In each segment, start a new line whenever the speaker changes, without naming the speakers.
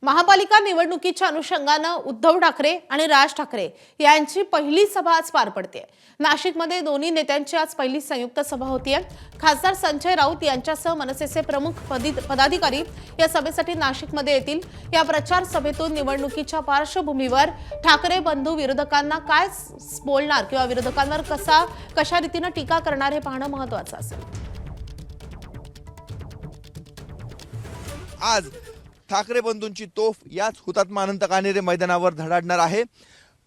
महापालिका निवडणुकीच्या अनुषंगाने उद्धव ठाकरे आणि राज ठाकरे यांची पहिली सभा आज पार पडते। नाशिकमध्ये दोन्ही नेत्यांची आज पहिली संयुक्त सभा होतीये। खासदार संजय राऊत यांच्यासह मनसेचे प्रमुख पदाधिकारी या सभेसाठी नाशिकमध्ये येतील। या प्रचार सभेतून निवडणुकीच्या पार्श्वभूमीवर ठाकरे बंधू विरोधकांना काय बोलणार किंवा विरोधकांवर कशा रीतीने टीका करणार हे पाहणं महत्त्वाचं असेल।
आज ठाकरे बंधूंची तोफ याच हुतात्मा अनंत कान्हेरे मैदानावर धडाडणार आहे।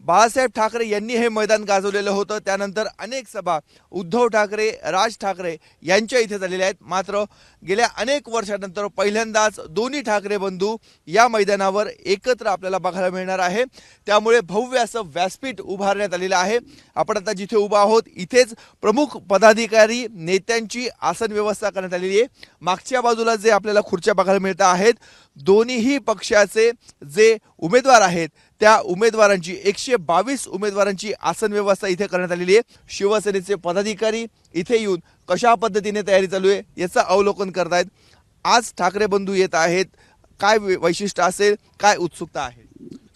बाळासाहेब ठाकरे यांनी हे मैदान गाजवलेलं होतं। त्यानंतर अनेक सभा उद्धव ठाकरे राज ठाकरे यांच्या इथे झालेल्या आहेत। मात्र गेल्या अनेक वर्षानंतर पहिल्यांदाच दोन्ही ठाकरे बंधू या मैदानावर एकत्र आपल्याला बघायला मिळणार आहे। त्यामुळे भव्य असं व्यासपीठ उभारण्यात आलेलं आहे। आपण आता जिथे उभा आहोत इथेच प्रमुख पदाधिकारी नेत्यांची आसन व्यवस्था करण्यात आलेली आहे। मागच्या बाजूला जे आपल्याला खुर्च्या बघायला मिळत आहेत दोन्हीही पक्षाचे जे उमेदवार आहेत त्या उमेदवारांची 122 उमेदवारांची आसन व्यवस्था इथे करण्यात आलेली आहे। शिवसेनेचे पदाधिकारी इथे येऊन कशा पद्धतीने तयारी चालू आहे याचं अवलोकन करतायत। आज ठाकरे बंधू येत आहेत, काय वैशिष्ट्य असेल, काय उत्सुकता आहे?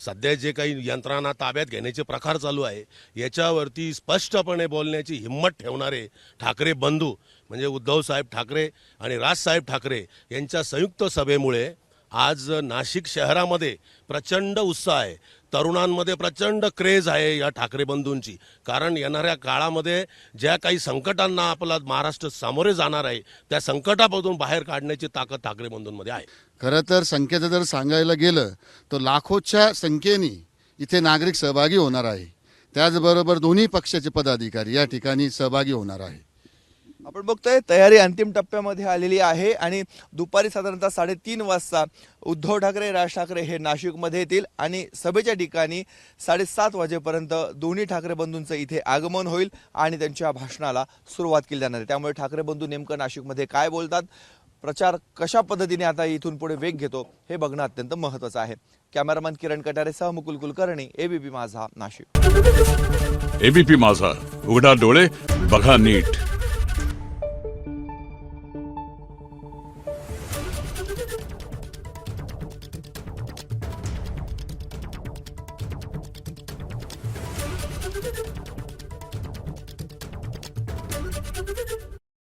सध्या जे काही यंत्रणा ताब्यात घेण्याचे प्रकार चालू आहे याच्यावरती स्पष्टपणे बोलण्याची हिंमत ठेवणारे ठाकरे बंधू म्हणजे उद्धव साहेब ठाकरे आणि राजसाहेब ठाकरे यांच्या संयुक्त सभेमुळे आज नाशिक शहरामध्ये प्रचंड उत्साह आहे। तरुणांमध्ये प्रचंड क्रेज आहे या ठाकरे बंधूंची। कारण येणाऱ्या काळामध्ये ज्या काही संकटांना आपला महाराष्ट्र सामोरे जाणार आहे त्या संकटापासून बाहेर काढण्याची ताकद ठाकरे बंधूंमध्ये आहे।
खरं तर संख्येचं जर सांगायला गेलं तर लाखोच्या संख्येने इथे नागरिक सहभागी होणार आहे। त्याचबरोबर दोन्ही पक्षाचे पदाधिकारी या ठिकाणी सहभागी होणार आहे।
आपण बघतोय तयारी अंतिम टप्प्यामध्ये आलेली आहे आणि दुपारी साधारणतः 3:30 वाजता उद्धव ठाकरे राज ठाकरे हे नाशिकमध्ये येतील आणि सभेच्या ठिकाणी 7:30 वाजेपर्यंत दोन्ही ठाकरे बंधूंचं इथे आगमन होईल आणि त्यांच्या भाषणाला सुरुवात केली जाणार आहे। त्यामुळे ठाकरे बंधू नेमकं नाशिकमध्ये काय बोलतात, प्रचार कशा पद्धतीने आता इथून पुढे वेग घेतो हे बघणं अत्यंत महत्त्वाचं आहे। कॅमेरामॅन किरण कटारेसह मुकुल कुलकर्णी, एबीपी माझा, नाशिक।
एबीपी माझा, उघडा डोळे बघा नीट।